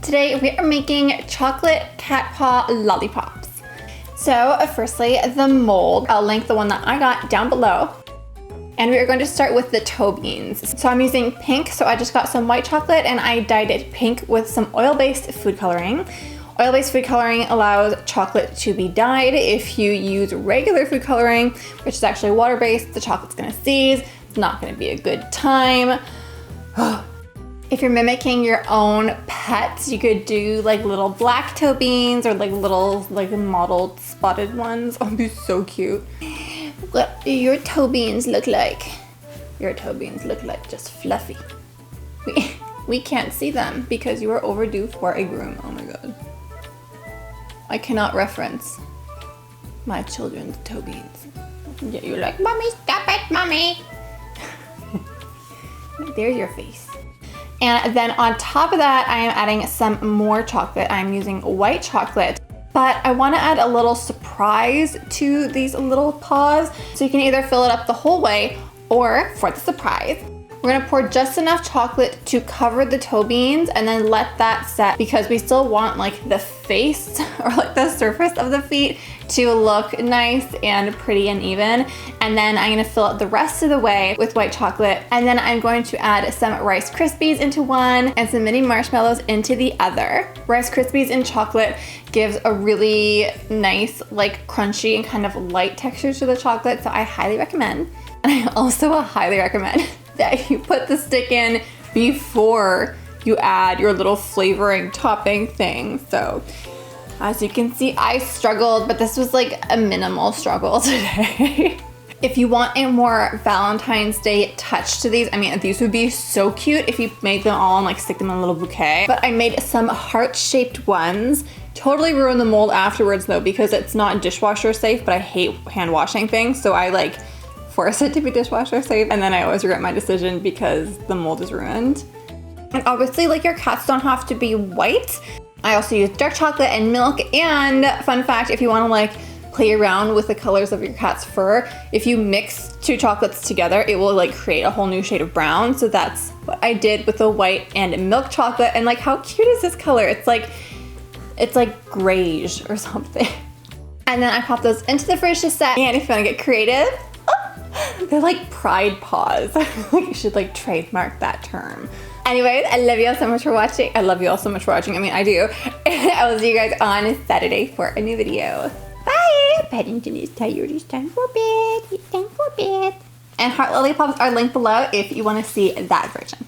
Today we are making chocolate cat paw lollipops. So firstly, the mold. I'll link the one that I got down below. And we are going to start with the toe beans. So I'm using pink, so I just got some white chocolate and I dyed it pink with some oil-based food coloring. Oil-based food coloring allows chocolate to be dyed. If you use regular food coloring, which is actually water-based, the chocolate's gonna seize. It's not gonna be a good time. If you're mimicking your own pets, you could do like little black toe beans or like little like mottled spotted ones. Oh, it'd be so cute. What do your toe beans look like? Your toe beans look like just fluffy. We can't see them because you are overdue for a groom. Oh my god. I cannot reference my children's toe beans. Yeah, you're like, mommy, stop it, mommy. There's your face. And then on top of that, I am adding some more chocolate. I'm using white chocolate, but I want to add a little surprise to these little paws. So you can either fill it up the whole way, or for the surprise, we're gonna pour just enough chocolate to cover the toe beans and then let that set, because we still want like the face or like the surface of the feet to look nice and pretty and even. And then I'm gonna fill it the rest of the way with white chocolate. And then I'm going to add some Rice Krispies into one and some mini marshmallows into the other. Rice Krispies in chocolate gives a really nice, like crunchy and kind of light texture to the chocolate. So I highly recommend. And I also highly recommend that you put the stick in before you add your little flavoring topping thing. So as you can see, I struggled, but this was like a minimal struggle today. If you want a more Valentine's Day touch to these, I mean, these would be so cute if you made them all and like stick them in a little bouquet. But I made some heart-shaped ones. Totally ruined the mold afterwards though, because it's not dishwasher safe, but I hate hand washing things. So I like force it to be dishwasher safe, and then I always regret my decision because the mold is ruined. And obviously, like, your cats don't have to be white. I also use dark chocolate and milk. And fun fact, if you want to like play around with the colors of your cat's fur, if you mix two chocolates together, it will like create a whole new shade of brown. So that's what I did with the white and milk chocolate. And like, how cute is this color? It's like grayish or something. And then I pop those into the fridge to set. And if you want to get creative, they're like pride paws. You should like trademark that term. Anyways, I love you all so much for watching. I love you all so much for watching. I mean, I do. I will see you guys on Saturday for a new video. Bye! Paddington is tired. It's time for bed. It's time for bed. And heart lollipops are linked below if you want to see that version.